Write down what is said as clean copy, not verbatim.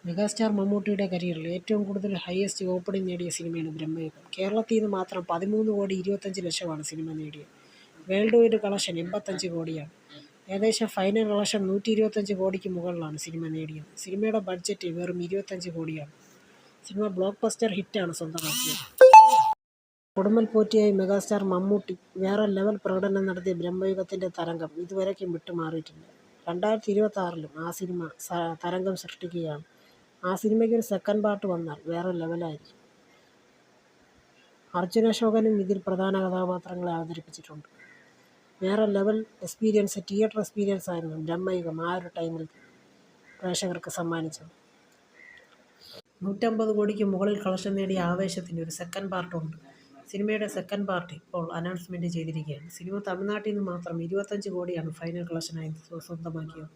Megastar മമ്മൂട്ടിയുടെ കരിയറിൽ ഏറ്റവും കൂടുതൽ ഹൈയസ്റ്റ് ഓപ്പണിംഗ് നേടിയ സിനിമയാണ് ബ്രഹ്മയുഗം. കേരളത്തിൽ നിന്ന് മാത്രം 13,25,00,000 സിനിമ നേടിയത്. വേൾഡ് വൈഡ് കളക്ഷൻ 85 കോടിയാണ്. ഏകദേശം ഫൈനൽ കളക്ഷൻ 125 കോടിക്ക് മുകളിലാണ് സിനിമ നേടിയത്. സിനിമയുടെ ബഡ്ജറ്റ് വെറും 25 കോടിയാണ്. സിനിമ ബ്ലോക്ക് ബസ്റ്റർ ഹിറ്റാണ് സ്വന്തമാക്കിയത്. കൊടുമ്മൽ പോറ്റിയായി മെഗാസ്റ്റാർ മമ്മൂട്ടി വേറെ ലെവൽ പ്രകടനം നടത്തിയ ബ്രഹ്മയുഗത്തിൻ്റെ തരംഗം ഇതുവരേക്കും വിട്ടുമാറിയിട്ടില്ല. 2026-ലും ആ സിനിമ തരംഗം സൃഷ്ടിക്കുകയാണ്. ആ സിനിമയ്ക്കൊരു സെക്കൻഡ് പാർട്ട് വന്നാൽ വേറെ ലെവലായിരിക്കും. അർജുൻ അശോകനും ഇതിൽ പ്രധാന കഥാപാത്രങ്ങളെ അവതരിപ്പിച്ചിട്ടുണ്ട്. വേറെ ലെവൽ എക്സ്പീരിയൻസ്, തിയേറ്റർ എക്സ്പീരിയൻസ് ആയിരുന്നു ബ്രഹ്മയുഗം ആ ഒരു ടൈമിൽ പ്രേക്ഷകർക്ക് സമ്മാനിച്ചത്. 150 കോടിക്ക് മുകളിൽ കളക്ഷൻ നേടിയ ആവേശത്തിന് ഒരു സെക്കൻഡ് പാർട്ടുണ്ട്. സിനിമയുടെ സെക്കൻഡ് പാർട്ട് ഇപ്പോൾ അനൗൺസ്മെൻറ്റ് ചെയ്തിരിക്കുകയാണ്. സിനിമ തമിഴ്നാട്ടിൽ നിന്ന് മാത്രം 25 കോടിയാണ് ഫൈനൽ കളക്ഷനായി സ്വന്തമാക്കിയത്.